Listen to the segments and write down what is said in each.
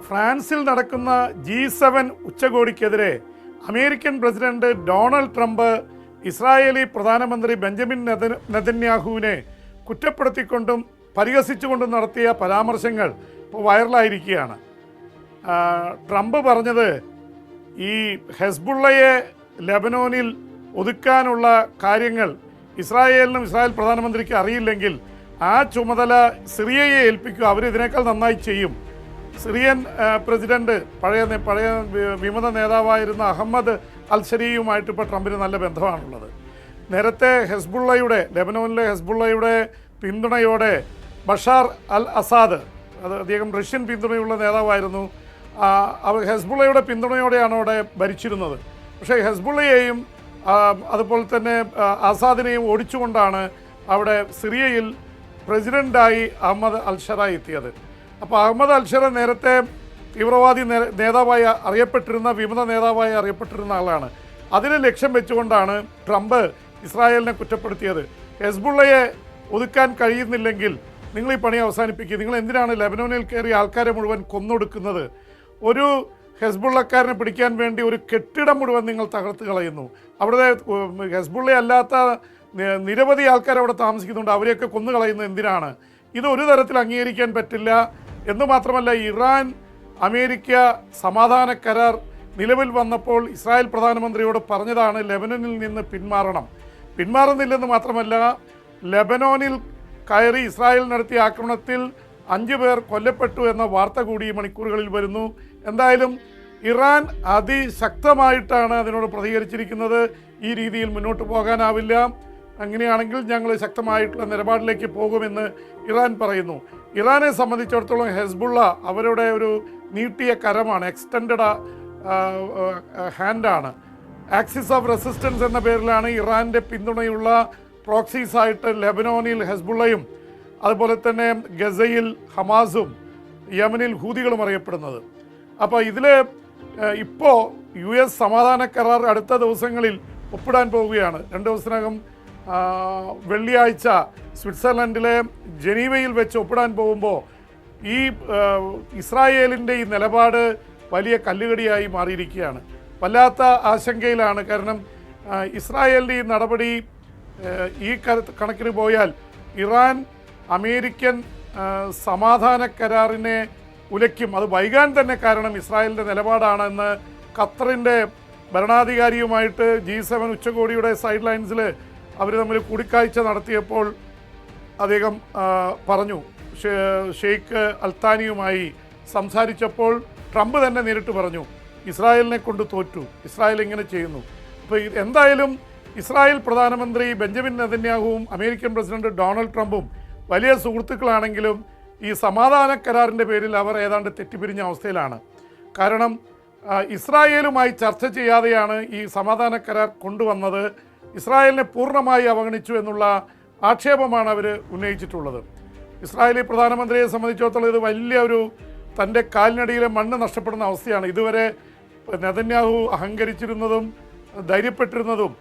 ഫ്രാൻസിൽ നടക്കുന്ന G7 ഉച്ചകോടിക്കെതിരെ American president Donald Trump Israeli പ്രധാനമന്ത്രി ബെഞ്ചമിൻ നെതന്യാഹുവിനെ കുറ്റപ്പെടുത്തിക്കൊണ്ടും പരിഹസിച്ചുകൊണ്ടും നടത്തിയ പരാമർശങ്ങൾ ഇപ്പോൾ വൈറലായിരിക്കുകയാണ്. ട്രംപ് പറഞ്ഞത് ഈ ഹെസ്ബുള്ളയെ ലെബനോനിൽ ഒതുക്കാനുള്ള കാര്യങ്ങൾ ഇസ്രായേലിനും ഇസ്രായേൽ പ്രധാനമന്ത്രിക്ക് അറിയില്ലെങ്കിൽ ആ ചുമതല സിറിയയെ ഏൽപ്പിക്കുക, അവരിതിനേക്കാൾ നന്നായി ചെയ്യും. സിറിയൻ പ്രസിഡന്റ് പഴയ വിമത നേതാവായിരുന്ന അഹമ്മദ് അൽ-ശരിയുമായിട്ട് ഇപ്പോൾ ട്രംപിന് നല്ല ബന്ധമാണുള്ളത്. നേരത്തെ ലെബനോനിലെ ഹെസ്ബുള്ളയുടെ പിന്തുണയോടെ ബഷാർ അൽ അസാദ്, അദ്ദേഹം റഷ്യൻ പിന്തുണയുള്ള നേതാവായിരുന്നു, ഹെസ്ബുള്ളയുടെ പിന്തുണയോടെയാണ് അവിടെ ഭരിച്ചിരുന്നത്. പക്ഷേ ഹെസ്ബുള്ളയെയും അതുപോലെ തന്നെ ആസാദിനെയും ഓടിച്ചുകൊണ്ടാണ് അവിടെ സിറിയയിൽ പ്രസിഡൻ്റായി അഹമ്മദ് അൽ-ഷറ എത്തിയത്. അപ്പോൾ അഹമ്മദ് അൽ-ഷറ നേരത്തെ തീവ്രവാദി നേതാവായി അറിയപ്പെട്ടിരുന്ന വിമത നേതാവായി അറിയപ്പെട്ടിരുന്ന ആളാണ്. അതിനെ ലക്ഷ്യം വെച്ചുകൊണ്ടാണ് ട്രംപ് ഇസ്രായേലിനെ കുറ്റപ്പെടുത്തിയത്. ഹെസ്ബുള്ളയെ ഒതുക്കാൻ കഴിയുന്നില്ലെങ്കിൽ നിങ്ങൾ ഈ പണി അവസാനിപ്പിക്കുക, നിങ്ങൾ എന്തിനാണ് ലെബനോനിൽ കയറി ആൾക്കാരെ മുഴുവൻ കൊന്നൊടുക്കുന്നത്? ഒരു ഹെസ്ബുള്ളക്കാരനെ പിടിക്കാൻ വേണ്ടി ഒരു കെട്ടിടം മുഴുവൻ നിങ്ങൾ തകർത്ത് കളയുന്നു. അവിടെ ഹെസ്ബുള്ള അല്ലാത്ത നിരവധി ആൾക്കാർ അവിടെ താമസിക്കുന്നുണ്ട്, അവരെയൊക്കെ കൊന്നുകളയുന്നത് എന്തിനാണ്? ഇത് ഒരു തരത്തിൽ അംഗീകരിക്കാൻ പറ്റില്ല. എന്ന് മാത്രമല്ല, ഇറാൻ അമേരിക്ക സമാധാന കരാർ നിലവിൽ വന്നപ്പോൾ ഇസ്രായേൽ പ്രധാനമന്ത്രിയോട് പറഞ്ഞതാണ് ലെബനനിൽ നിന്ന് പിന്മാറുന്നില്ലെന്ന് മാത്രമല്ല, ലെബനോനിൽ കയറി ഇസ്രായേൽ നടത്തിയ ആക്രമണത്തിൽ 5 പേർ കൊല്ലപ്പെട്ടു എന്ന വാർത്ത കൂടി ഈ മണിക്കൂറുകളിൽ വരുന്നു. എന്തായാലും ഇറാൻ അതിശക്തമായിട്ടാണ് അതിനോട് പ്രതികരിച്ചിരിക്കുന്നത്. ഈ രീതിയിൽ മുന്നോട്ട് പോകാനാവില്ല, അങ്ങനെയാണെങ്കിൽ ഞങ്ങൾ ശക്തമായിട്ടുള്ള നിലപാടിലേക്ക് പോകുമെന്ന് ഇറാൻ പറയുന്നു. ഇറാനെ സംബന്ധിച്ചിടത്തോളം ഹെസ്ബുള്ള അവരുടെ ഒരു നീട്ടിയ കരമാണ്, എക്സ്റ്റൻഡഡ് ഹാൻഡാണ്. ആക്സിസ് ഓഫ് റെസിസ്റ്റൻസ് എന്ന പേരിലാണ് ഇറാൻ്റെ പിന്തുണയുള്ള പ്രോക്സീസായിട്ട് ലെബനോനിൽ ഹെസ്ബുള്ളയും അതുപോലെ തന്നെ ഗസയിൽ ഹമാസും യമനിൽ ഹൂതികളും അറിയപ്പെടുന്നത്. അപ്പോൾ ഇതിൽ ഇപ്പോൾ US സമാധാന കരാർ അടുത്ത ദിവസങ്ങളിൽ ഒപ്പിടാൻ പോവുകയാണ്. 2 ദിവസത്തിനകം വെള്ളിയാഴ്ച സ്വിറ്റ്സർലൻഡിലെ ജനീവയിൽ വെച്ച് ഒപ്പിടാൻ പോകുമ്പോൾ ഈ ഇസ്രായേലിൻ്റെ ഈ നിലപാട് വലിയ കല്ലുകടിയായി മാറിയിരിക്കുകയാണ്. വല്ലാത്ത ആശങ്കയിലാണ്. കാരണം ഇസ്രായേലിൻ്റെ ഈ നടപടി ഈ കണക്കിന് പോയാൽ ഇറാൻ അമേരിക്കൻ സമാധാന കരാറിനെ ഉലയ്ക്കും. അത് വൈകാൻ തന്നെ കാരണം ഇസ്രായേലിൻ്റെ നിലപാടാണെന്ന് ഖത്തറിൻ്റെ ഭരണാധികാരിയുമായിട്ട് G7 ഉച്ചകോടിയുടെ സൈഡ് ലൈൻസിൽ അവർ തമ്മിൽ കൂടിക്കാഴ്ച നടത്തിയപ്പോൾ അദ്ദേഹം പറഞ്ഞു. ഷെയ്ഖ് അൽത്താനിയുമായി സംസാരിച്ചപ്പോൾ ട്രംപ് തന്നെ നേരിട്ട് പറഞ്ഞു, ഇസ്രായേലിനെ കൊണ്ട് തോറ്റു, ഇസ്രായേൽ ഇങ്ങനെ ചെയ്യുന്നു. അപ്പോൾ എന്തായാലും ഇസ്രായേൽ പ്രധാനമന്ത്രി ബെഞ്ചമിൻ നെതന്യാഹുവും അമേരിക്കൻ പ്രസിഡന്റ് ഡൊണാൾഡ് ട്രംപും വലിയ സുഹൃത്തുക്കളാണെങ്കിലും ഈ സമാധാന കരാറിൻ്റെ പേരിൽ അവർ ഏതാണ്ട് തെറ്റിപ്പിരിഞ്ഞ അവസ്ഥയിലാണ്. കാരണം ഇസ്രായേലുമായി ചർച്ച ചെയ്യാതെയാണ് ഈ സമാധാന കരാർ കൊണ്ടുവന്നത്. ഇസ്രായേലിനെ പൂർണ്ണമായി അവഗണിച്ചു എന്നുള്ള ആക്ഷേപമാണ് അവർ ഉന്നയിച്ചിട്ടുള്ളത്. ഇസ്രായേലി പ്രധാനമന്ത്രിയെ സംബന്ധിച്ചിടത്തോളം ഇത് വലിയ ഒരു തൻ്റെ കാലിനടിയിലെ മണ്ണ് നഷ്ടപ്പെടുന്ന അവസ്ഥയാണ്. ഇതുവരെ നെതന്യാഹു അഹങ്കരിച്ചിരുന്നതും ധൈര്യപ്പെട്ടിരുന്നതും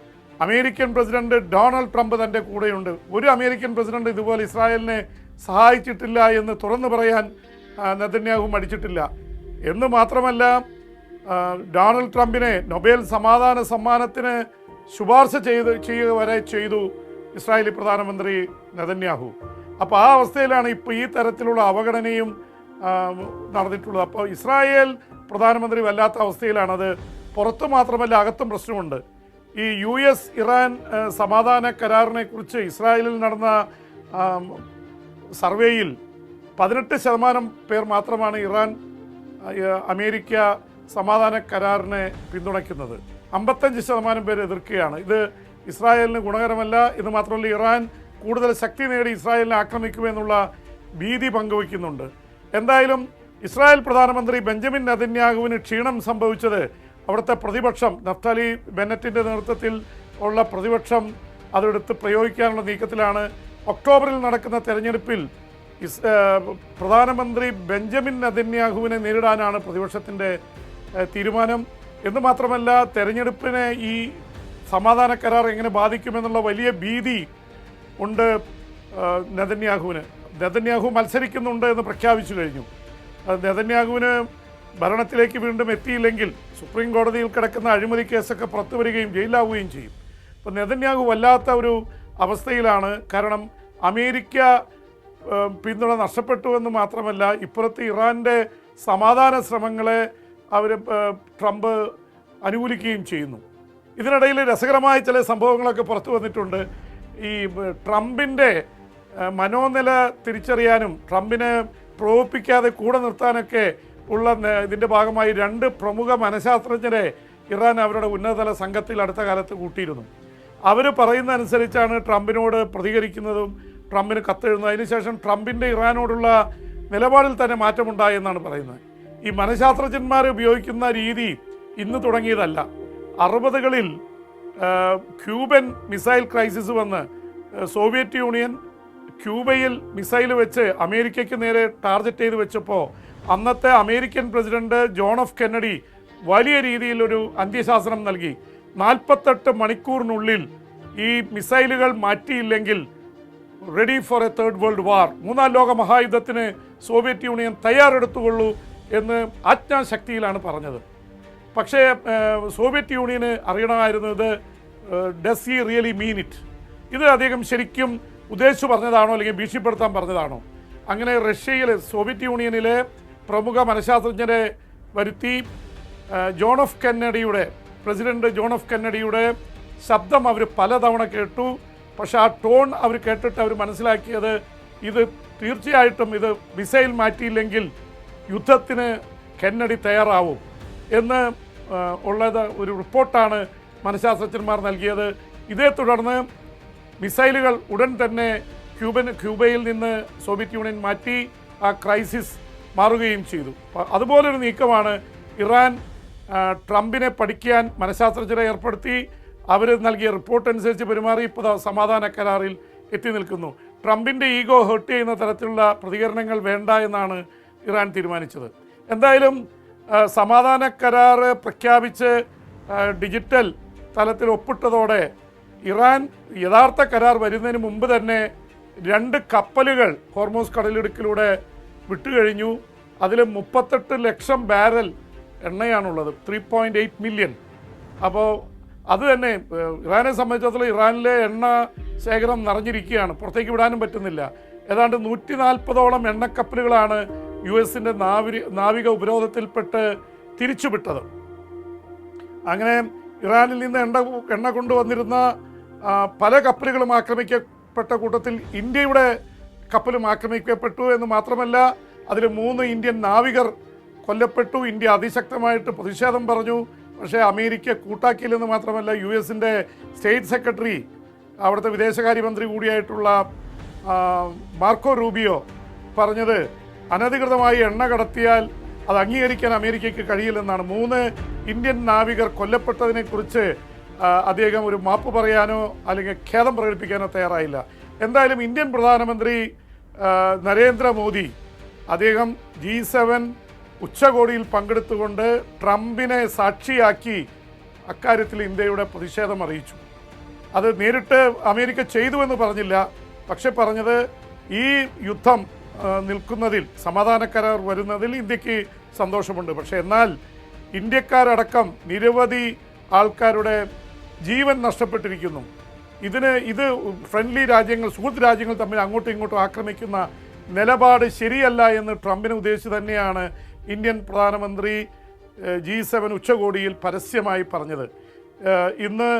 അമേരിക്കൻ പ്രസിഡന്റ് ഡൊണാൾഡ് ട്രംപ് തൻ്റെ കൂടെയുണ്ട്, ഒരു അമേരിക്കൻ പ്രസിഡന്റ് ഇതുപോലെ ഇസ്രായേലിനെ സഹായിച്ചിട്ടില്ല എന്ന് തുറന്നു പറയാൻ നെതന്യാഹു മടിച്ചിട്ടില്ല. എന്ന് മാത്രമല്ല, ഡൊണാൾഡ് ട്രംപിനെ നൊബേൽ സമാധാന സമ്മാനത്തിന് ശുപാർശ ചെയ്യുക വരെ ചെയ്തു ഇസ്രായേലി പ്രധാനമന്ത്രി നെതന്യാഹു. അപ്പോൾ ആ അവസ്ഥയിലാണ് ഇപ്പോൾ ഈ തരത്തിലുള്ള അവഗണനയും നടന്നിട്ടുള്ളത്. അപ്പോൾ ഇസ്രായേൽ പ്രധാനമന്ത്രി വല്ലാത്ത അവസ്ഥയിലാണത്. പുറത്ത് മാത്രമല്ല, അകത്തും പ്രശ്നമുണ്ട്. ഈ US ഇറാൻ സമാധാന കരാറിനെ കുറിച്ച് ഇസ്രായേലിൽ നടന്ന സർവേയിൽ 18% പേർ മാത്രമാണ് ഇറാൻ അമേരിക്ക സമാധാന കരാറിനെ പിന്തുണയ്ക്കുന്നത്. 55% പേർ എതിർക്കുകയാണ്. ഇത് ഇസ്രായേലിന് ഗുണകരമല്ല. ഇത് മാത്രമല്ല, ഇറാൻ കൂടുതൽ ശക്തി നേടി ഇസ്രായേലിനെ ആക്രമിക്കുമെന്നുള്ള ഭീതി പങ്കുവയ്ക്കുന്നുണ്ട്. എന്തായാലും ഇസ്രായേൽ പ്രധാനമന്ത്രി ബെഞ്ചമിൻ നെതന്യാഹുവിന് ക്ഷീണം സംഭവിച്ചത് അവിടുത്തെ പ്രതിപക്ഷം, നഫ്താലി ബെന്നറ്റിൻ്റെ നേതൃത്വത്തിൽ ഉള്ള പ്രതിപക്ഷം അതെടുത്ത് പ്രയോഗിക്കാനുള്ള നീക്കത്തിലാണ്. ഒക്ടോബറിൽ നടക്കുന്ന തെരഞ്ഞെടുപ്പിൽ പ്രധാനമന്ത്രി ബെഞ്ചമിൻ നെതന്യാഹുവിനെ നേരിടാനാണ് പ്രതിപക്ഷത്തിൻ്റെ തീരുമാനം. എന്ന് മാത്രമല്ല, തെരഞ്ഞെടുപ്പിനെ ഈ സമാധാന കരാർ എങ്ങനെ ബാധിക്കുമെന്നുള്ള വലിയ ഭീതി ഉണ്ട് നെതന്യാഹുവിന്. നെതന്യാഹു മത്സരിക്കുന്നുണ്ട് എന്ന് പ്രഖ്യാപിച്ചു കഴിഞ്ഞു. നെതന്യാഹുവിന് ഭരണത്തിലേക്ക് വീണ്ടും എത്തിയില്ലെങ്കിൽ സുപ്രീം കോടതിയിൽ കിടക്കുന്ന അഴിമതി കേസൊക്കെ പുറത്തു വരികയും ജയിലാവുകയും ചെയ്യും. ഇപ്പം നെതന്യാഹു വല്ലാത്ത ഒരു അവസ്ഥയിലാണ്. കാരണം അമേരിക്ക പിന്തുണ നഷ്ടപ്പെട്ടു എന്ന് മാത്രമല്ല, ഇപ്പുറത്ത് ഇറാൻ്റെ സമാധാന ശ്രമങ്ങളെ ട്രംപ് അനുകൂലിക്കുകയും ചെയ്യുന്നു. ഇതിനിടയിൽ രസകരമായ ചില സംഭവങ്ങളൊക്കെ പുറത്തു വന്നിട്ടുണ്ട്. ഈ ട്രംപിൻ്റെ മനോനില തിരിച്ചറിയാനും ട്രംപിനെ പ്രകോപിപ്പിക്കാതെ കൂടെ നിർത്താനൊക്കെ ഉള്ള ഇതിൻ്റെ ഭാഗമായി 2 പ്രമുഖ മനഃശാസ്ത്രജ്ഞരെ ഇറാൻ അവരുടെ ഉന്നതതല സംഘത്തിൽ അടുത്ത കാലത്ത് കൂട്ടിയിരുന്നു. അവർ പറയുന്ന അനുസരിച്ചാണ് ട്രംപിനോട് പ്രതികരിക്കുന്നതും ട്രംപിന് കത്തെഴുതുന്നത്. അതിനുശേഷം ട്രംപിൻ്റെ ഇറാനോടുള്ള നിലപാടിൽ തന്നെ മാറ്റമുണ്ടായെന്നാണ് പറയുന്നത്. ഈ മനഃശാസ്ത്രജ്ഞന്മാർ ഉപയോഗിക്കുന്ന രീതി ഇന്ന് തുടങ്ങിയതല്ല. 60കളിൽ ക്യൂബൻ മിസൈൽ ക്രൈസിസ് വന്ന് സോവിയറ്റ് യൂണിയൻ ക്യൂബയിൽ മിസൈൽ വെച്ച് അമേരിക്കയ്ക്ക് നേരെ ടാർഗറ്റ് ചെയ്ത് വെച്ചപ്പോൾ അന്നത്തെ American president John F Kennedy വലിയ രീതിയിലൊരു അന്ത്യശാസനം നൽകി. 48 മണിക്കൂറിനുള്ളിൽ ഈ മിസൈലുകൾ മാറ്റിയില്ലെങ്കിൽ ready for a third world war, 3ാം ലോക മഹായുദ്ധത്തിന് സോവിയറ്റ് യൂണിയൻ തയ്യാറെടുത്തുകൊള്ളൂ എന്ന് ആജ്ഞാശക്തിയിലാണ് പറഞ്ഞത്. പക്ഷേ സോവിയറ്റ് യൂണിയന് അറിയണമായിരുന്നു ഇത് does he really mean it, ഇത് അദ്ദേഹം ശരിക്കും ഉദ്ദേശിച്ചു പറഞ്ഞതാണോ അല്ലെങ്കിൽ ഭീഷണിപ്പെടുത്താൻ പറഞ്ഞതാണോ. അങ്ങനെ റഷ്യയിലെ സോവിയറ്റ് യൂണിയനിലെ പ്രമുഖ മനഃശാസ്ത്രജ്ഞരെ വരുത്തി പ്രസിഡന്റ് ജോൺ എഫ് കെന്നഡിയുടെ ശബ്ദം അവർ പലതവണ കേട്ടു. പക്ഷെ ആ ടോൺ അവർ കേട്ടിട്ട് അവർ മനസ്സിലാക്കിയത് ഇത് തീർച്ചയായിട്ടും ഇത് മിസൈൽ മാറ്റിയില്ലെങ്കിൽ യുദ്ധത്തിന് കെന്നഡി തയ്യാറാവും എന്ന് ഉള്ളത് ഒരു റിപ്പോർട്ടാണ് മനഃശാസ്ത്രജ്ഞന്മാർ നൽകിയത്. ഇതേ തുടർന്ന് മിസൈലുകൾ ഉടൻ തന്നെ ക്യൂബയിൽ നിന്ന് സോവിയറ്റ് യൂണിയൻ മാറ്റി ആ ക്രൈസിസ് മാറുകയും ചെയ്തു. അതുപോലൊരു നീക്കമാണ് ഇറാൻ ട്രംപിനെ പഠിക്കാൻ മനഃശാസ്ത്രജ്ഞരെ ഏർപ്പെടുത്തി. അവർ നൽകിയ റിപ്പോർട്ട് അനുസരിച്ച് പെരുമാറി ഇപ്പോൾ സമാധാന കരാറിൽ എത്തി നിൽക്കുന്നു. ട്രംപിൻ്റെ ഈഗോ ഹേർട്ട് ചെയ്യുന്ന തരത്തിലുള്ള പ്രതികരണങ്ങൾ വേണ്ട എന്നാണ് ഇറാൻ തീരുമാനിച്ചത്. എന്തായാലും സമാധാന കരാർ പ്രഖ്യാപിച്ച് ഡിജിറ്റൽ തലത്തിൽ ഒപ്പിട്ടതോടെ ഇറാൻ യഥാർത്ഥ കരാർ വരുന്നതിന് മുമ്പ് തന്നെ 2 കപ്പലുകൾ ഹോർമൂസ് കടലിടുക്കിലൂടെ വിട്ടുകഴിഞ്ഞു. അതിൽ 38 ലക്ഷം ബാരൽ എണ്ണയാണുള്ളത്, 3.8 മില്യൺ. അപ്പോൾ അത് തന്നെ ഇറാനെ സംബന്ധിച്ചിടത്തോളം ഇറാനിലെ എണ്ണ ശേഖരം നിറഞ്ഞിരിക്കുകയാണ്, പുറത്തേക്ക് വിടാനും പറ്റുന്നില്ല. ഏതാണ്ട് 140ഓളം എണ്ണക്കപ്പലുകളാണ് US-ൻ്റെ നാവിക ഉപരോധത്തിൽപ്പെട്ട് തിരിച്ചുവിട്ടത്. അങ്ങനെ ഇറാനിൽ നിന്ന് എണ്ണ കൊണ്ടുവന്നിരുന്ന പല കപ്പലുകളും ആക്രമിക്കപ്പെട്ട കൂട്ടത്തിൽ ഇന്ത്യയുടെ കപ്പലും ആക്രമിക്കപ്പെട്ടു എന്ന് മാത്രമല്ല, അതിൽ 3 ഇന്ത്യൻ നാവികർ കൊല്ലപ്പെട്ടു. ഇന്ത്യ അതിശക്തമായിട്ട് പ്രതിഷേധം പറഞ്ഞു. പക്ഷേ അമേരിക്ക കൂട്ടാക്കിയില്ലെന്ന് മാത്രമല്ല, US-ൻ്റെ സ്റ്റേറ്റ് സെക്രട്ടറി, അവിടുത്തെ വിദേശകാര്യമന്ത്രി കൂടിയായിട്ടുള്ള മാർക്കോ റൂബിയോ പറഞ്ഞത് അനധികൃതമായി എണ്ണ കടത്തിയാൽ അത് അംഗീകരിക്കാൻ അമേരിക്കയ്ക്ക് കഴിയില്ലെന്നാണ്. 3 ഇന്ത്യൻ നാവികർ കൊല്ലപ്പെട്ടതിനെക്കുറിച്ച് അദ്ദേഹം ഒരു മാപ്പ് പറയാനോ അല്ലെങ്കിൽ ഖേദം പ്രകടിപ്പിക്കാനോ തയ്യാറായില്ല. എന്തായാലും ഇന്ത്യൻ പ്രധാനമന്ത്രി നരേന്ദ്രമോദി അദ്ദേഹം G7 ഉച്ചകോടിയിൽ പങ്കെടുത്തുകൊണ്ട് ട്രംപിനെ സാക്ഷിയാക്കി അക്കാര്യത്തിൽ ഇന്ത്യയുടെ പ്രതിഷേധം അറിയിച്ചു. അത് നേരിട്ട് അമേരിക്ക ചെയ്തുവെന്ന് പറഞ്ഞില്ല, പക്ഷെ പറഞ്ഞത് ഈ യുദ്ധം നിൽക്കുന്നതിൽ, സമാധാന കരാർ വരുന്നതിൽ ഇന്ത്യക്ക് സന്തോഷമുണ്ട്. പക്ഷേ എന്നാൽ ഇന്ത്യക്കാരടക്കം നിരവധി ആൾക്കാരുടെ ജീവൻ നഷ്ടപ്പെട്ടിരിക്കുന്നു. ഇത് ഫ്രണ്ട്ലി രാജ്യങ്ങൾ, സുഹൃത്ത് രാജ്യങ്ങൾ തമ്മിൽ അങ്ങോട്ടും ഇങ്ങോട്ടും ആക്രമിക്കുന്ന നിലപാട് ശരിയല്ല എന്ന് ട്രംപിനെ ഉദ്ദേശിച്ച് തന്നെയാണ് ഇന്ത്യൻ പ്രധാനമന്ത്രി G7 ഉച്ചകോടിയിൽ പരസ്യമായി പറഞ്ഞത്. ഇന്ന്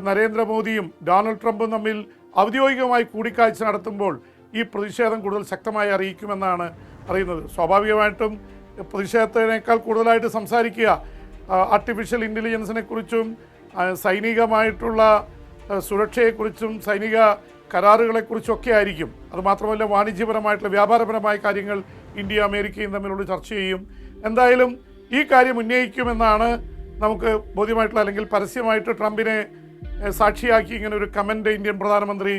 നരേന്ദ്രമോദിയും ഡൊണാൾഡ് ട്രംപും തമ്മിൽ ഔദ്യോഗികമായി കൂടിക്കാഴ്ച നടത്തുമ്പോൾ ഈ പ്രതിഷേധം കൂടുതൽ ശക്തമായി അറിയിക്കുമെന്നാണ് അറിയുന്നത്. സ്വാഭാവികമായിട്ടും പ്രതിഷേധത്തിനേക്കാൾ കൂടുതലായിട്ട് സംസാരിക്കുക ആർട്ടിഫിഷ്യൽ ഇൻ്റലിജൻസിനെ കുറിച്ചും സൈനികമായിട്ടുള്ള സുരക്ഷയെക്കുറിച്ചും സൈനിക കരാറുകളെക്കുറിച്ചൊക്കെ ആയിരിക്കും. അതുമാത്രമല്ല, വാണിജ്യപരമായിട്ടുള്ള വ്യാപാരപരമായ കാര്യങ്ങൾ ഇന്ത്യ അമേരിക്കയും തമ്മിലുള്ള ചർച്ച ചെയ്യും. എന്തായാലും ഈ കാര്യം ഉന്നയിക്കുമെന്നാണ് നമുക്ക് ബോധ്യമായിട്ടുള്ള, അല്ലെങ്കിൽ പരസ്യമായിട്ട് ട്രംപിനെ സാക്ഷിയാക്കി ഇങ്ങനെ ഒരു കമൻ്റ് ഇന്ത്യൻ പ്രധാനമന്ത്രി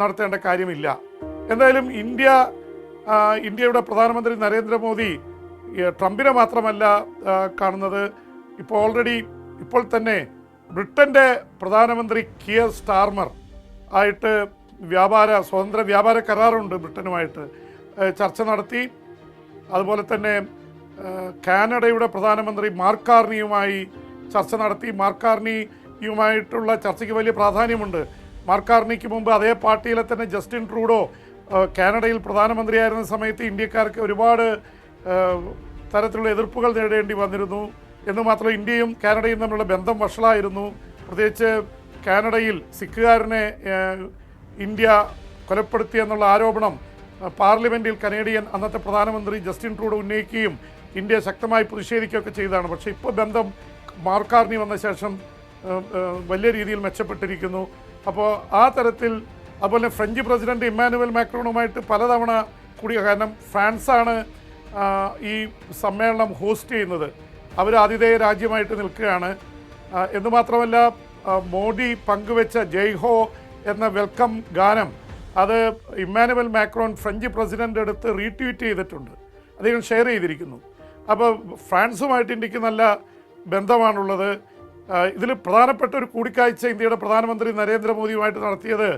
നടത്തേണ്ട കാര്യമില്ല. എന്തായാലും ഇന്ത്യയുടെ പ്രധാനമന്ത്രി നരേന്ദ്രമോദി ട്രംപിനെ മാത്രമല്ല കാണുന്നത്, ഇപ്പോൾ തന്നെ ബ്രിട്ടൻ്റെ പ്രധാനമന്ത്രി കിയർ സ്റ്റാർമർ ആയിട്ട് സ്വതന്ത്ര വ്യാപാര കരാറുണ്ട് ബ്രിട്ടനുമായിട്ട്, ചർച്ച നടത്തി. അതുപോലെ തന്നെ കാനഡയുടെ പ്രധാനമന്ത്രി മാർക്ക് കാർണിയുമായി ചർച്ച നടത്തി. മാർക്ക് കാർണിയുമായിട്ടുള്ള ചർച്ചയ്ക്ക് വലിയ പ്രാധാന്യമുണ്ട്. മാർക്ക് കാർണിക്ക് മുമ്പ് അതേ പാർട്ടിയിലെ തന്നെ ജസ്റ്റിൻ ട്രൂഡോ കാനഡയിൽ പ്രധാനമന്ത്രിയായിരുന്ന സമയത്ത് ഇന്ത്യക്കാർക്ക് ഒരുപാട് തരത്തിലുള്ള എതിർപ്പുകൾ നേടേണ്ടി വന്നിരുന്നു. എന്ന് മാത്രമല്ല, ഇന്ത്യയും കാനഡയും തമ്മിലുള്ള ബന്ധം വഷളായിരുന്നു. പ്രത്യേകിച്ച് കാനഡയിൽ സിഖുകാരനെ ഇന്ത്യ കൊലപ്പെടുത്തിയെന്നുള്ള ആരോപണം പാർലമെൻറ്റിൽ കനേഡിയൻ അന്നത്തെ പ്രധാനമന്ത്രി ജസ്റ്റിൻ ട്രൂഡോ ഉന്നയിക്കുകയും ഇന്ത്യ ശക്തമായി പ്രതിഷേധിക്കുകയൊക്കെ ചെയ്തതാണ്. പക്ഷേ ഇപ്പോൾ ബന്ധം മാർക്ക് കാർണി വന്ന ശേഷം വലിയ രീതിയിൽ മെച്ചപ്പെട്ടിരിക്കുന്നു. അപ്പോൾ ആ തരത്തിൽ, അതുപോലെ ഫ്രഞ്ച് പ്രസിഡന്റ് ഇമ്മാനുവൽ മാക്രോണുമായിട്ട് പലതവണ കൂടി, കാരണം ഫ്രാൻസാണ് ഈ സമ്മേളനം ഹോസ്റ്റ് ചെയ്യുന്നത്, അവർ ആതിഥേയ രാജ്യമായിട്ട് നിൽക്കുകയാണ്. എന്ന് മാത്രമല്ല, മോഡി പങ്കുവെച്ച ജയ് ഹോ എന്ന വെൽക്കം ഗാനം അത് ഇമ്മാനുവൽ മാക്രോൺ ഫ്രഞ്ച് പ്രസിഡന്റ് എടുത്ത് റീട്വീറ്റ് ചെയ്തിട്ടുണ്ട്, അദ്ദേഹം ഷെയർ ചെയ്തിരിക്കുന്നു. അപ്പോൾ ഫ്രാൻസുമായിട്ട് ഇന്ത്യക്ക് നല്ല ബന്ധമാണുള്ളത്. ഇതിൽ പ്രധാനപ്പെട്ട ഒരു കൂടിക്കാഴ്ച ഇന്ത്യയുടെ പ്രധാനമന്ത്രി നരേന്ദ്രമോദിയുമായിട്ട് നടത്തിയത്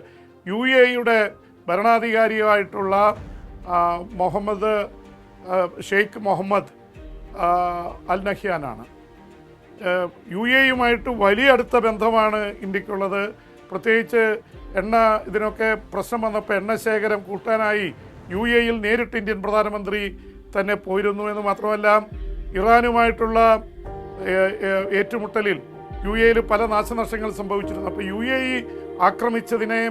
UAE-യുടെ ഭരണാധികാരിയായിട്ടുള്ള മുഹമ്മദ് ഷെയ്ഖ് മുഹമ്മദ് അൽ നഹ്യാനാണ്. UAE-യുമായിട്ട് വലിയ അടുത്ത ബന്ധമാണ് ഇന്ത്യക്കുള്ളത്. പ്രത്യേകിച്ച് ഇതിനൊക്കെ പ്രശ്നം വന്നപ്പോൾ എണ്ണ ശേഖരം കൂട്ടാനായി UAE-യിൽ നേരിട്ട് ഇന്ത്യൻ പ്രധാനമന്ത്രി തന്നെ പോയിരുന്നു. എന്ന് മാത്രമല്ല, ഇറാനുമായിട്ടുള്ള ഏറ്റുമുട്ടലിൽ UAE-യിൽ പല നാശനഷ്ടങ്ങൾ സംഭവിച്ചിരുന്നു. അപ്പോൾ UAE ആക്രമിച്ചതിനെ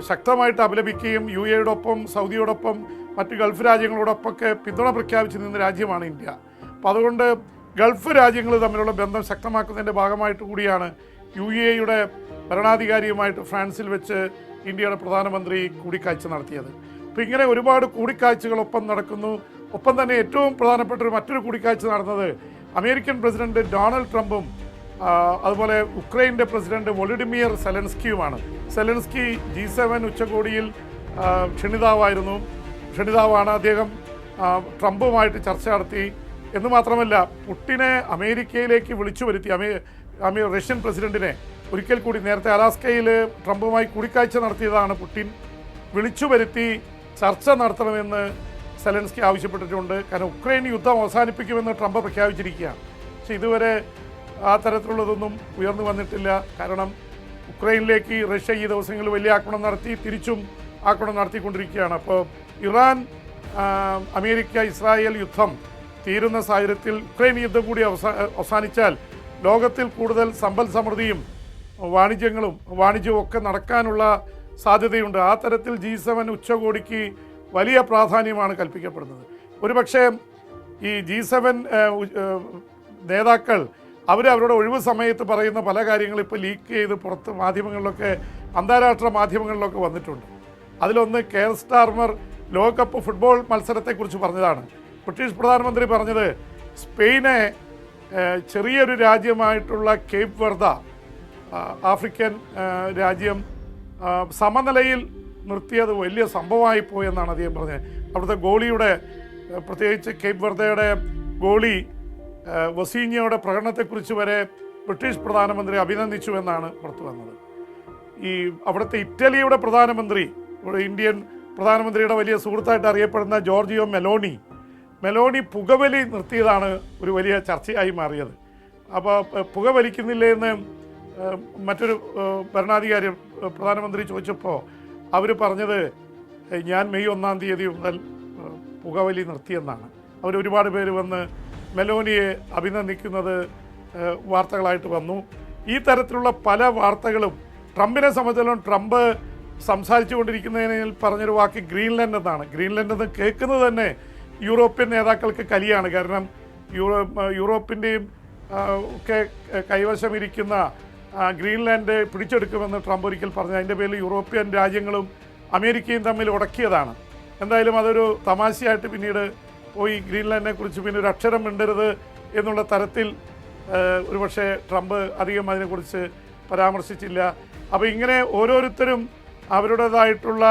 ശക്തമായിട്ട് അപലപിക്കുകയും UAE-യോടൊപ്പം സൗദിയോടൊപ്പം മറ്റ് ഗൾഫ് രാജ്യങ്ങളോടൊപ്പമൊക്കെ പിന്തുണ പ്രഖ്യാപിച്ചു നിന്ന രാജ്യമാണ് ഇന്ത്യ. അപ്പോൾ അതുകൊണ്ട് ഗൾഫ് രാജ്യങ്ങൾ തമ്മിലുള്ള ബന്ധം ശക്തമാക്കുന്നതിൻ്റെ ഭാഗമായിട്ട് കൂടിയാണ് UAE-യുടെ ഭരണാധികാരിയുമായിട്ട് ഫ്രാൻസിൽ വെച്ച് ഇന്ത്യയുടെ പ്രധാനമന്ത്രി കൂടിക്കാഴ്ച നടത്തിയത്. അപ്പോൾ ഇങ്ങനെ ഒരുപാട് കൂടിക്കാഴ്ചകളൊപ്പം നടക്കുന്നു. ഒപ്പം തന്നെ ഏറ്റവും പ്രധാനപ്പെട്ട മറ്റൊരു കൂടിക്കാഴ്ച നടന്നത് അമേരിക്കൻ പ്രസിഡന്റ് ഡൊണാൾഡ് ട്രംപും അതുപോലെ ഉക്രൈൻ്റെ പ്രസിഡന്റ് വൊളോഡിമിർ സെലൻസ്കിയുമാണ്. സെലൻസ്കി G7 ഉച്ചകോടിയിൽ ക്ഷണിതാവാണ്. അദ്ദേഹം ട്രംപുമായിട്ട് ചർച്ച നടത്തി. എന്ന് മാത്രമല്ല, പുട്ടിനെ അമേരിക്കയിലേക്ക് വിളിച്ചു വരുത്തി. റഷ്യൻ പ്രസിഡന്റിനെ ഒരിക്കൽ കൂടി, നേരത്തെ അലാസ്കയിൽ ട്രംപുമായി കൂടിക്കാഴ്ച നടത്തിയതാണ് പുടിൻ, വിളിച്ചു വരുത്തി ചർച്ച നടത്തണമെന്ന് സെലൻസ്കി ആവശ്യപ്പെട്ടിട്ടുണ്ട്. കാരണം ഉക്രൈൻ യുദ്ധം അവസാനിപ്പിക്കുമെന്ന് ട്രംപ് പ്രഖ്യാപിച്ചിരിക്കുകയാണ്. പക്ഷേ ഇതുവരെ ആ തരത്തിലുള്ളതൊന്നും ഉയർന്നു വന്നിട്ടില്ല. കാരണം ഉക്രൈനിലേക്ക് റഷ്യ ഈ ദിവസങ്ങളിൽ വലിയ ആക്രമണം നടത്തി, തിരിച്ചും ആക്രമണം നടത്തിക്കൊണ്ടിരിക്കുകയാണ്. അപ്പോൾ ഇറാൻ അമേരിക്ക ഇസ്രായേൽ യുദ്ധം തീരുന്ന സാഹചര്യത്തിൽ ഉക്രൈൻ യുദ്ധം കൂടി അവസാനിച്ചാൽ ലോകത്തിൽ കൂടുതൽ സമ്പൽ സമൃദ്ധിയും വാണിജ്യവും ഒക്കെ നടക്കാനുള്ള സാധ്യതയുണ്ട്. ആ തരത്തിൽ G7 ഉച്ചകോടിക്ക് വലിയ പ്രാധാന്യമാണ് കൽപ്പിക്കപ്പെടുന്നത്. ഒരുപക്ഷെ ഈ G7 നേതാക്കൾ അവരുടെ ഒഴിവ് സമയത്ത് പറയുന്ന പല കാര്യങ്ങളും ഇപ്പോൾ ലീക്ക് ചെയ്ത് പുറത്ത് മാധ്യമങ്ങളിലൊക്കെ, അന്താരാഷ്ട്ര മാധ്യമങ്ങളിലൊക്കെ വന്നിട്ടുണ്ട്. അതിലൊന്ന് കെയർ സ്റ്റാർമർ ലോകകപ്പ് ഫുട്ബോൾ മത്സരത്തെക്കുറിച്ച് പറഞ്ഞതാണ്. ബ്രിട്ടീഷ് പ്രധാനമന്ത്രി പറഞ്ഞത് സ്പെയിനെ ചെറിയൊരു രാജ്യമായിട്ടുള്ള കേപ്പ് വെർദ, ആഫ്രിക്കൻ രാജ്യം, സമനിലയിൽ നിർത്തിയത് വലിയ സംഭവമായി പോയെന്നാണ് അദ്ദേഹം പറഞ്ഞത്. അവിടുത്തെ ഗോളിയുടെ, പ്രത്യേകിച്ച് കേപ്പ് വെർദയുടെ ഗോളി വസീഞ്ഞയുടെ പ്രകടനത്തെക്കുറിച്ച് വരെ ബ്രിട്ടീഷ് പ്രധാനമന്ത്രി അഭിനന്ദിച്ചുവെന്നാണ് പുറത്തു വന്നത്. അവിടുത്തെ ഇറ്റലിയുടെ പ്രധാനമന്ത്രി, ഇന്ത്യൻ പ്രധാനമന്ത്രിയുടെ വലിയ സുഹൃത്തായിട്ട് അറിയപ്പെടുന്ന ജോർജിയോ മെലോണി പുകവലി നിർത്തിയതാണ് ഒരു വലിയ ചർച്ചയായി മാറിയത്. അപ്പോൾ പുകവലിക്കുന്നില്ലേ എന്ന് മറ്റൊരു ഭരണാധികാരി പ്രധാനമന്ത്രി ചോദിച്ചപ്പോൾ അവർ പറഞ്ഞത്, ഞാൻ മെയ് 1-ാം തീയതി മുതൽ പുകവലി നിർത്തിയെന്നാണ്. ഒരുപാട് പേര് വന്ന് മെലോനിയെ അഭിനന്ദിക്കുന്നത് വാർത്തകളായിട്ട് വന്നു. ഈ തരത്തിലുള്ള പല വാർത്തകളും ട്രംപിനെ സംബന്ധിച്ചിടത്തോളം ട്രംപ് സംസാരിച്ചു കൊണ്ടിരിക്കുന്നതിൽ പറഞ്ഞൊരു വാക്ക് ഗ്രീൻലാൻഡ് എന്നാണ്. ഗ്രീൻലാൻഡ് എന്ന് കേൾക്കുന്നത് തന്നെ യൂറോപ്യൻ നേതാക്കൾക്ക് കലിയാണ്. കാരണം യൂറോപ്പിൻ്റെയും ഒക്കെ കൈവശമിരിക്കുന്ന ഗ്രീൻലാൻഡ് പിടിച്ചെടുക്കുമെന്ന് ട്രംപ് ഒരിക്കൽ പറഞ്ഞു. അതിൻ്റെ പേരിൽ യൂറോപ്യൻ രാജ്യങ്ങളും അമേരിക്കയും തമ്മിൽ ഉടക്കിയതാണ്. എന്തായാലും അതൊരു തമാശയായിട്ട് പിന്നീട് പോയി. ഗ്രീൻലാൻഡിനെ കുറിച്ച് പിന്നെ ഒരു അക്ഷരം മിണ്ടരുത് എന്നുള്ള തരത്തിൽ ഒരുപക്ഷെ ട്രംപ് അധികം അതിനെക്കുറിച്ച് പരാമർശിച്ചില്ല. അപ്പോൾ ഇങ്ങനെ ഓരോരുത്തരും അവരുടേതായിട്ടുള്ള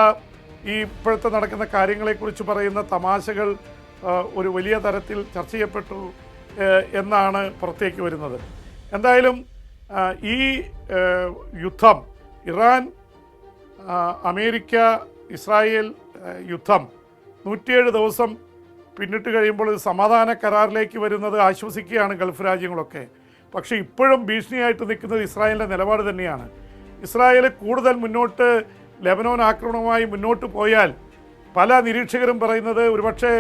ഈ ഇപ്പോഴത്തെ നടക്കുന്ന കാര്യങ്ങളെക്കുറിച്ച് പറയുന്ന തമാശകൾ ഒരു വലിയ തരത്തിൽ ചർച്ച ചെയ്യപ്പെട്ടു എന്നാണ് പുറത്തേക്ക് വരുന്നത്. എന്തായാലും ഈ യുദ്ധം, ഇറാൻ അമേരിക്ക ഇസ്രായേൽ യുദ്ധം 107 ദിവസം പിന്നിട്ട് കഴിയുമ്പോൾ സമാധാന കരാറിലേക്ക് വരുന്നത് ആശ്വസിക്കുകയാണ് ഗൾഫ് രാജ്യങ്ങളൊക്കെ. പക്ഷേ ഇപ്പോഴും ഭീഷണിയായിട്ട് നിൽക്കുന്നത് ഇസ്രായേലിൻ്റെ നിലപാട് തന്നെയാണ്. ഇസ്രായേൽ കൂടുതൽ മുന്നോട്ട് ലെബനോൻ ആക്രമണവുമായി മുന്നോട്ട് പോയാൽ പല നിരീക്ഷകരും പറയുന്നത് ഒരുപക്ഷെ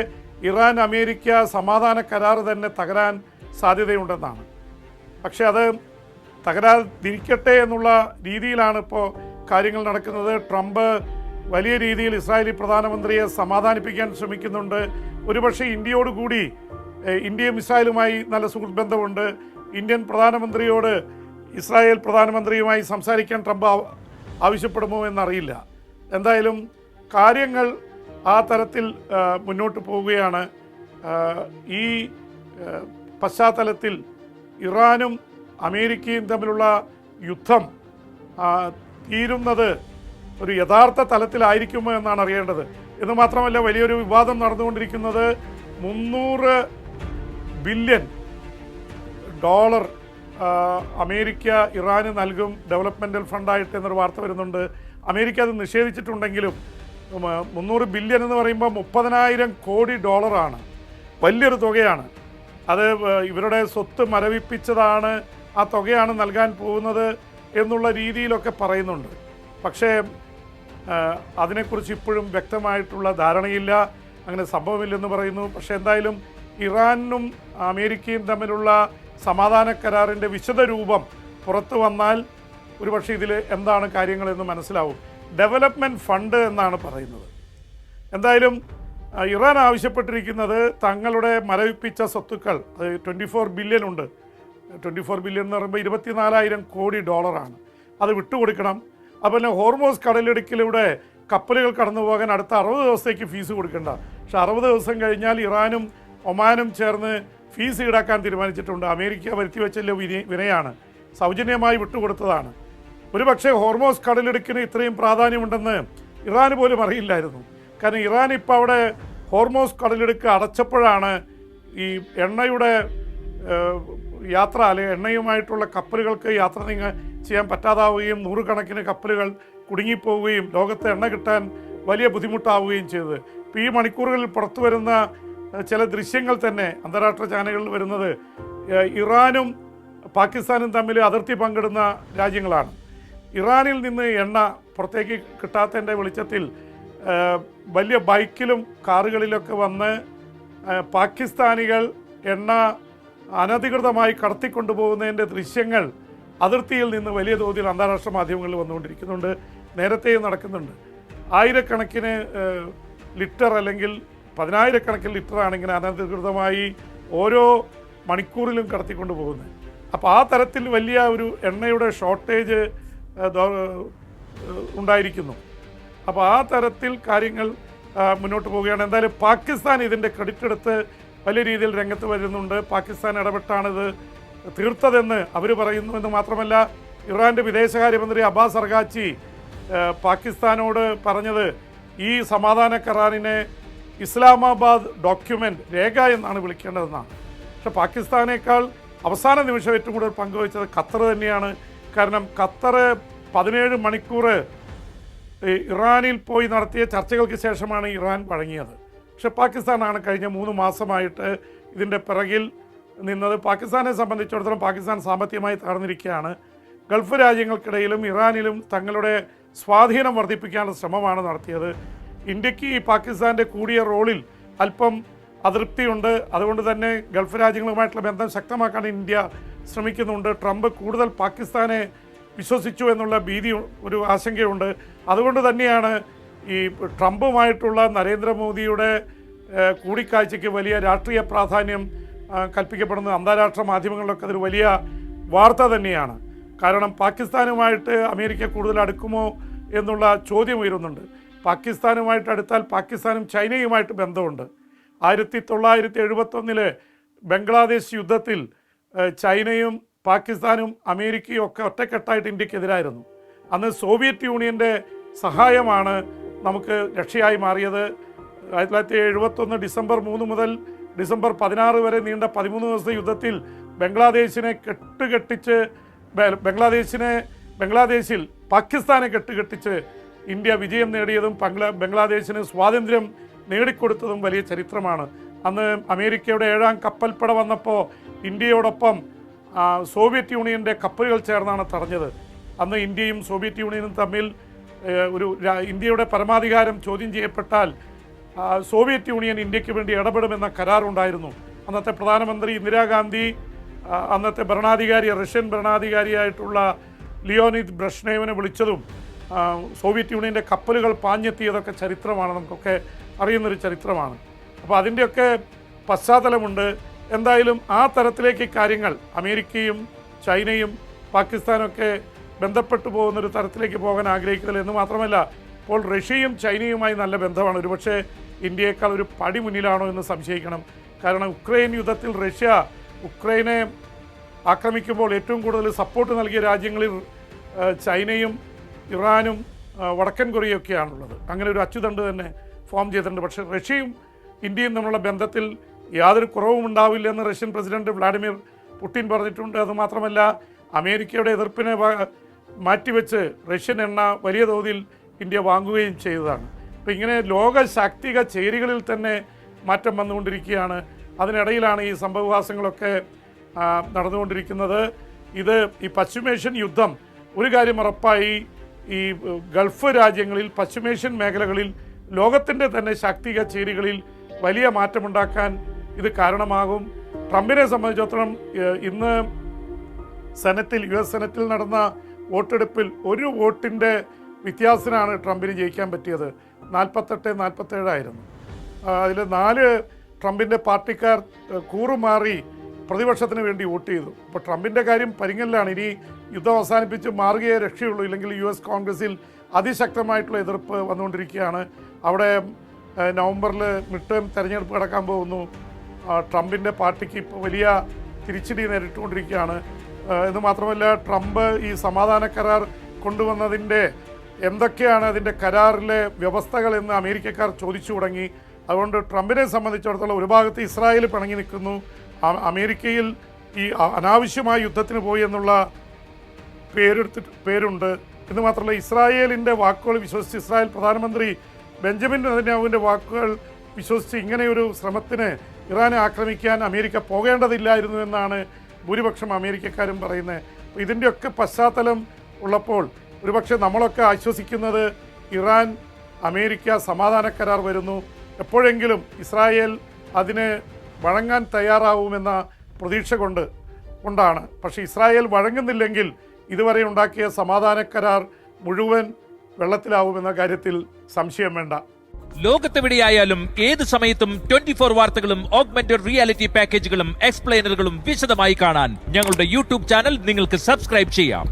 ഇറാൻ അമേരിക്ക സമാധാന കരാർ തന്നെ തകരാൻ സാധ്യതയുണ്ടെന്നാണ്. പക്ഷേ അത് തകരാതിരിക്കട്ടെ എന്നുള്ള രീതിയിലാണ് ഇപ്പോൾ കാര്യങ്ങൾ നടക്കുന്നത്. ട്രംപ് വലിയ രീതിയിൽ ഇസ്രായേലി പ്രധാനമന്ത്രിയെ സമാധാനിപ്പിക്കാൻ ശ്രമിക്കുന്നുണ്ട്. ഒരുപക്ഷെ ഇന്ത്യയോടുകൂടി ഇന്ത്യയും ഇസ്രായേലുമായി നല്ല സുഹൃത്ത് ബന്ധമുണ്ട്. ഇന്ത്യൻ പ്രധാനമന്ത്രിയോട് ഇസ്രായേൽ പ്രധാനമന്ത്രിയുമായി സംസാരിക്കാൻ ട്രംപ് ആവശ്യപ്പെടുമോ എന്നറിയില്ല. എന്തായാലും കാര്യങ്ങൾ ആ തരത്തിൽ മുന്നോട്ട് പോവുകയാണ്. ഈ പശ്ചാത്തലത്തിൽ ഇറാനും അമേരിക്കയും തമ്മിലുള്ള യുദ്ധം തീരുന്നത് ഒരു യഥാർത്ഥ തലത്തിലായിരിക്കുമോ എന്നാണ് അറിയേണ്ടത്. എന്ന് മാത്രമല്ല, വലിയൊരു വിവാദം നടന്നുകൊണ്ടിരിക്കുന്നത് $300 ബില്യൺ അമേരിക്ക ഇറാന് നൽകും ഡെവലപ്മെൻറ്റൽ ഫണ്ടായിട്ട് എന്നൊരു വാർത്ത വരുന്നുണ്ട്. അമേരിക്ക അത് നിഷേധിച്ചിട്ടുണ്ടെങ്കിലും 300 ബില്യൺ എന്ന് പറയുമ്പോൾ 30,000 കോടി ഡോളറാണ്. വലിയൊരു തുകയാണ്. അത് ഇവരുടെ സ്വത്ത് മരവിപ്പിച്ചതാണ്, ആ തുകയാണ് നൽകാൻ പോകുന്നത് എന്നുള്ള രീതിയിലൊക്കെ പറയുന്നുണ്ട്. പക്ഷേ അതിനെക്കുറിച്ച് ഇപ്പോഴും വ്യക്തമായിട്ടുള്ള ധാരണയില്ല. അങ്ങനെ സംഭവമില്ലെന്ന് പറയുന്നു. പക്ഷേ എന്തായാലും ഇറാനും അമേരിക്കയും തമ്മിലുള്ള സമാധാന കരാറിൻ്റെ വിശദ രൂപം പുറത്തു വന്നാൽ ഒരുപക്ഷെ ഇതിൽ എന്താണ് കാര്യങ്ങളെന്ന് മനസ്സിലാവും. ഡെവലപ്മെൻറ്റ് ഫണ്ട് എന്നാണ് പറയുന്നത്. എന്തായാലും ഇറാൻ ആവശ്യപ്പെട്ടിരിക്കുന്നത് തങ്ങളുടെ മരവിപ്പിച്ച സ്വത്തുക്കൾ, അത് 24 ബില്യൺ ഉണ്ട്. 24 ബില്യൺ എന്ന് പറയുമ്പോൾ 24,000 കോടി ഡോളറാണ്. അത് വിട്ടുകൊടുക്കണം. അതുപോലെ ഹോർമോസ് കടലിടുക്കിലൂടെ കപ്പലുകൾ കടന്നു പോകാൻ അടുത്ത 60 ദിവസത്തേക്ക് ഫീസ് കൊടുക്കേണ്ട. പക്ഷെ 60 ദിവസം കഴിഞ്ഞാൽ ഇറാനും ഒമാനും ചേർന്ന് ഫീസ് ഈടാക്കാൻ തീരുമാനിച്ചിട്ടുണ്ട്. അമേരിക്ക വരുത്തി വെച്ചല്ലോ വിനയാണ്, സൗജന്യമായി വിട്ടുകൊടുത്തതാണ്. ഒരുപക്ഷെ ഹോർമോസ് കടലിടുക്കിന് ഇത്രയും പ്രാധാന്യമുണ്ടെന്ന് ഇറാൻ പോലും അറിയില്ലായിരുന്നു. കാരണം ഇറാൻ ഇപ്പോൾ അവിടെ ഹോർമോസ് കടലിടുക്ക് അടച്ചപ്പോഴാണ് ഈ എണ്ണയുടെ യാത്ര, അല്ലെങ്കിൽ എണ്ണയുമായിട്ടുള്ള കപ്പലുകൾക്ക് യാത്ര ചെയ്യാൻ പറ്റാതാവുകയും നൂറുകണക്കിന് കപ്പലുകൾ കുടുങ്ങിപ്പോവുകയും ലോകത്ത് എണ്ണ കിട്ടാൻ വലിയ ബുദ്ധിമുട്ടാവുകയും ചെയ്തത്. ഇപ്പോൾ ഈ മണിക്കൂറുകളിൽ പുറത്തു വരുന്ന ചില ദൃശ്യങ്ങൾ തന്നെ അന്താരാഷ്ട്ര ചാനലുകളിൽ വരുന്നത് ഇറാനും പാകിസ്ഥാനും തമ്മിൽ അതിർത്തി പങ്കിടുന്ന രാജ്യങ്ങളാണ്. ഇറാനിൽ നിന്ന് എണ്ണ പുറത്തേക്ക് കിട്ടാത്തതിൻ്റെ വെളിച്ചത്തിൽ വലിയ ബൈക്കിലും കാറുകളിലൊക്കെ വന്ന് പാകിസ്ഥാനികൾ എണ്ണ അനധികൃതമായി കടത്തിക്കൊണ്ടുപോകുന്നതിൻ്റെ ദൃശ്യങ്ങൾ അതിർത്തിയിൽ നിന്ന് വലിയ തോതിൽ അന്താരാഷ്ട്ര മാധ്യമങ്ങളിൽ വന്നുകൊണ്ടിരിക്കുന്നുണ്ട്. നേരത്തെയും നടക്കുന്നുണ്ട്. ആയിരക്കണക്കിന് ലിറ്റർ അല്ലെങ്കിൽ 10,000 ലിറ്ററാണ് ഇങ്ങനെ അനധികൃതമായി ഓരോ മണിക്കൂറിലും കടത്തിക്കൊണ്ട് പോകുന്നത്. അപ്പോൾ ആ തരത്തിൽ വലിയ ഒരു എണ്ണയുടെ ഷോർട്ടേജ് ഉണ്ടായിരിക്കുന്നു. അപ്പോൾ ആ തരത്തിൽ കാര്യങ്ങൾ മുന്നോട്ട് പോവുകയാണ്. എന്തായാലും പാകിസ്ഥാൻ ഇതിൻ്റെ ക്രെഡിറ്റ് എടുത്ത് വലിയ രീതിയിൽ രംഗത്ത് വരുന്നുണ്ട്. പാകിസ്ഥാൻ ഇടപെട്ടാണിത് തീർത്തതെന്ന് അവർ പറയുന്നു. എന്ന് മാത്രമല്ല, ഇറാൻ്റെ വിദേശകാര്യമന്ത്രി അബ്ബാസ് അർഗാച്ചി പാകിസ്ഥാനോട് പറഞ്ഞത് ഈ സമാധാന കരാറിനെ ഇസ്ലാമാബാദ് ഡോക്യുമെൻ്റ്, രേഖ എന്നാണ് വിളിക്കേണ്ടതെന്നാണ്. പക്ഷെ പാകിസ്ഥാനേക്കാൾ അവസാന നിമിഷം ഏറ്റവും കൂടുതൽ പങ്കുവച്ചത് ഖത്തർ തന്നെയാണ്. കാരണം ഖത്തർ 17 മണിക്കൂർ ഇറാനിൽ പോയി നടത്തിയ ചർച്ചകൾക്ക് ശേഷമാണ് ഇറാൻ വഴങ്ങിയത്. പക്ഷെ പാകിസ്ഥാനാണ് കഴിഞ്ഞ 3 മാസമായിട്ട് ഇതിൻ്റെ പിറകിൽ നിന്നത്. പാകിസ്ഥാനെ സംബന്ധിച്ചിടത്തോളം പാകിസ്ഥാൻ സാമ്പത്തികമായി തകർന്നിരിക്കുകയാണ്. ഗൾഫ് രാജ്യങ്ങൾക്കിടയിലും ഇറാനിലും തങ്ങളുടെ സ്വാധീനം വർദ്ധിപ്പിക്കാനുള്ള ശ്രമമാണ് നടത്തിയത്. ഇന്ത്യക്ക് ഈ പാകിസ്ഥാൻ്റെ കൂടിയ റോളിൽ അല്പം അതൃപ്തിയുണ്ട്. അതുകൊണ്ട് തന്നെ ഗൾഫ് രാജ്യങ്ങളുമായിട്ടുള്ള ബന്ധം ശക്തമാക്കാൻ ഇന്ത്യ ശ്രമിക്കുന്നുണ്ട്. ട്രംപ് കൂടുതൽ പാകിസ്ഥാനെ വിശ്വസിച്ചു എന്നുള്ള ഭീതി, ഒരു ആശങ്കയുണ്ട്. അതുകൊണ്ട് തന്നെയാണ് ഈ ട്രംപുമായിട്ടുള്ള നരേന്ദ്രമോദിയുടെ കൂടിക്കാഴ്ചയ്ക്ക് വലിയ രാഷ്ട്രീയ പ്രാധാന്യം കൽപ്പിക്കപ്പെടുന്നത്. അന്താരാഷ്ട്ര മാധ്യമങ്ങളിലൊക്കെ അതൊരു വലിയ വാർത്ത തന്നെയാണ്. കാരണം പാകിസ്ഥാനുമായിട്ട് അമേരിക്ക കൂടുതൽ അടുക്കുമോ എന്നുള്ള ചോദ്യം ഉയരുന്നുണ്ട്. പാകിസ്ഥാനുമായിട്ട് അടുത്താൽ പാകിസ്ഥാനും ചൈനയുമായിട്ട് ബന്ധമുണ്ട്. 1971 ബംഗ്ലാദേശ് യുദ്ധത്തിൽ ചൈനയും പാകിസ്ഥാനും അമേരിക്കയും ഒക്കെ ഒറ്റക്കെട്ടായിട്ട് ഇന്ത്യക്കെതിരായിരുന്നു. അന്ന് സോവിയറ്റ് യൂണിയൻ്റെ സഹായമാണ് നമുക്ക് രക്ഷയായി മാറിയത്. 1971 ഡിസംബർ 3 മുതൽ ഡിസംബർ 16 വരെ നീണ്ട 13 ദിവസത്തെ യുദ്ധത്തിൽ ബംഗ്ലാദേശിൽ പാകിസ്ഥാനെ കെട്ടുകെട്ടിച്ച് ഇന്ത്യ വിജയം നേടിയതും ബംഗ്ലാദേശിന് സ്വാതന്ത്ര്യം നേടിക്കൊടുത്തതും വലിയ ചരിത്രമാണ്. അന്ന് അമേരിക്കയുടെ 7ാം കപ്പൽപ്പട വന്നപ്പോൾ ഇന്ത്യയോടൊപ്പം സോവിയറ്റ് യൂണിയൻ്റെ കപ്പലുകൾ ചേർന്നാണ് തടഞ്ഞത്. അന്ന് ഇന്ത്യയും സോവിയറ്റ് യൂണിയനും തമ്മിൽ ഇന്ത്യയുടെ പരമാധികാരം ചോദ്യം ചെയ്യപ്പെട്ടാൽ സോവിയറ്റ് യൂണിയൻ ഇന്ത്യക്ക് വേണ്ടി ഇടപെടുമെന്ന കരാറുണ്ടായിരുന്നു. അന്നത്തെ പ്രധാനമന്ത്രി ഇന്ദിരാഗാന്ധി അന്നത്തെ റഷ്യൻ ഭരണാധികാരിയായിട്ടുള്ള ലിയോണിദ് ബ്രഷ്നേവിനെ വിളിച്ചതും സോവിയറ്റ് യൂണിയൻ്റെ കപ്പലുകൾ പാഞ്ഞെത്തിയതൊക്കെ ചരിത്രമാണ്, നമുക്കൊക്കെ അറിയുന്നൊരു ചരിത്രമാണ്. അപ്പോൾ അതിൻ്റെയൊക്കെ പശ്ചാത്തലമുണ്ട്. എന്തായാലും ആ തരത്തിലേക്ക് കാര്യങ്ങൾ അമേരിക്കയും ചൈനയും പാകിസ്ഥാനൊക്കെ ബന്ധപ്പെട്ടു പോകുന്നൊരു തരത്തിലേക്ക് പോകാൻ ആഗ്രഹിക്കുന്നില്ല എന്ന് മാത്രമല്ല, ഇപ്പോൾ റഷ്യയും ചൈനയുമായി നല്ല ബന്ധമാണ്. ഒരുപക്ഷെ ഇന്ത്യയേക്കാൾ ഒരു പടി മുന്നിലാണോ എന്ന് സംശയിക്കണം. കാരണം ഉക്രൈൻ യുദ്ധത്തിൽ റഷ്യ ഉക്രൈനെ ആക്രമിക്കുമ്പോൾ ഏറ്റവും കൂടുതൽ സപ്പോർട്ട് നൽകിയ രാജ്യങ്ങളിൽ ചൈനയും ഇറാനും വടക്കൻ കൊറിയയൊക്കെയാണുള്ളത്. അങ്ങനെ ഒരു അച്ചുതണ്ട് തന്നെ ഫോം ചെയ്തിട്ടുണ്ട്. പക്ഷേ റഷ്യയും ഇന്ത്യയും തമ്മിലുള്ള ബന്ധത്തിൽ യാതൊരു കുറവും ഉണ്ടാവില്ലെന്ന് റഷ്യൻ പ്രസിഡന്റ് വ്ളാഡിമിർ പുടിൻ പറഞ്ഞിട്ടുണ്ട്. അതുമാത്രമല്ല, അമേരിക്കയുടെ എതിർപ്പിനെ മാറ്റിവെച്ച് റഷ്യൻ എണ്ണ വലിയ തോതിൽ ഇന്ത്യ വാങ്ങുകയും ചെയ്തതാണ്. അപ്പോൾ ഇങ്ങനെ ലോക ശാക്തിക ചേരികളിൽ തന്നെ മാറ്റം വന്നുകൊണ്ടിരിക്കുകയാണ്. അതിനിടയിലാണ് ഈ സംഭവവികാസങ്ങളൊക്കെ നടന്നുകൊണ്ടിരിക്കുന്നത്. ഇത് ഈ പശ്ചിമേഷ്യൻ യുദ്ധം ഒരു കാര്യം ഉറപ്പായി, ഈ ഗൾഫ് രാജ്യങ്ങളിൽ പശ്ചിമേഷ്യൻ മേഖലകളിൽ ലോകത്തിൻ്റെ തന്നെ ശാക്തിക ചേരികളിൽ വലിയ മാറ്റമുണ്ടാക്കാൻ ഇത് കാരണമാകും. ട്രംപിനെ സംബന്ധിച്ചിടത്തോളം ഇന്ന് യു എസ് സെനറ്റിൽ നടന്ന വോട്ടെടുപ്പിൽ ഒരു വോട്ടിൻ്റെ വ്യത്യാസത്തിനാണ് ട്രംപിന് ജയിക്കാൻ പറ്റിയത്. 47 ആയിരുന്നു. അതിൽ 4 ട്രംപിൻ്റെ പാർട്ടിക്കാർ കൂറുമാറി പ്രതിപക്ഷത്തിന് വേണ്ടി വോട്ട് ചെയ്തു. അപ്പോൾ ട്രംപിൻ്റെ കാര്യം പരിങ്ങലിലാണ്. ഇനി യുദ്ധം അവസാനിപ്പിച്ച് മാറുകയേ രക്ഷയുള്ളൂ. ഇല്ലെങ്കിൽ US കോൺഗ്രസിൽ അതിശക്തമായിട്ടുള്ള എതിർപ്പ് വന്നുകൊണ്ടിരിക്കുകയാണ്. അവിടെ നവംബറിൽ മിഡ് ടേം തെരഞ്ഞെടുപ്പ് നടക്കാൻ പോകുന്നു. ട്രംപിൻ്റെ പാർട്ടിക്ക് ഇപ്പോൾ വലിയ തിരിച്ചടി നേരിട്ടുകൊണ്ടിരിക്കുകയാണ്. എന്ന് മാത്രമല്ല, ട്രംപ് ഈ സമാധാന കരാർ കൊണ്ടുവന്നതിൻ്റെ എന്തൊക്കെയാണ് അതിൻ്റെ കരാറിലെ വ്യവസ്ഥകൾ എന്ന് അമേരിക്കക്കാർ ചോദിച്ചു തുടങ്ങി. അതുകൊണ്ട് ട്രംപിനെ സംബന്ധിച്ചിടത്തോളം ഒരു ഭാഗത്ത് ഇസ്രായേൽ പിണങ്ങി നിൽക്കുന്നു. അമേരിക്കയിൽ ഈ അനാവശ്യമായ യുദ്ധത്തിന് പോയി എന്നുള്ള പേരുണ്ട്. എന്ന് മാത്രമല്ല, ഇസ്രായേലിൻ്റെ വാക്കുകൾ വിശ്വസിച്ച് ഇസ്രായേൽ പ്രധാനമന്ത്രി ബെഞ്ചമിൻ നെതന്യാഹുവിൻ്റെ വാക്കുകൾ വിശ്വസിച്ച് ഇങ്ങനെയൊരു ശ്രമത്തിന് ഇറാനെ ആക്രമിക്കാൻ അമേരിക്ക പോകേണ്ടതില്ലായിരുന്നു എന്നാണ് ഭൂരിപക്ഷം അമേരിക്കക്കാരും പറയുന്നത്. അപ്പോൾ ഇതിൻ്റെയൊക്കെ പശ്ചാത്തലം ഉള്ളപ്പോൾ ഒരുപക്ഷെ നമ്മളൊക്കെ ആശ്വസിക്കുന്നത് ഇറാൻ അമേരിക്ക സമാധാന കരാർ വരുന്നു, എപ്പോഴെങ്കിലും ഇസ്രായേൽ അതിന് വഴങ്ങാൻ തയ്യാറാവുമെന്ന പ്രതീക്ഷ കൊണ്ടാണ്. പക്ഷേ ഇസ്രായേൽ വഴങ്ങുന്നില്ലെങ്കിൽ ഇതുവരെ ഉണ്ടാക്കിയ സമാധാന കരാർ മുഴുവൻ വെള്ളത്തിലാവുമെന്ന കാര്യത്തിൽ സംശയം വേണ്ട. ലോകത്തെവിടെയായാലും ഏത് സമയത്തും 24 വാർത്തകളും ഓഗ്മെന്റഡ് റിയാലിറ്റി പാക്കേജുകളും എക്സ്പ്ലെയിനറുകളും വിശദമായി കാണാൻ ഞങ്ങളുടെ യൂട്യൂബ് ചാനൽ നിങ്ങൾക്ക് സബ്സ്ക്രൈബ് ചെയ്യാം.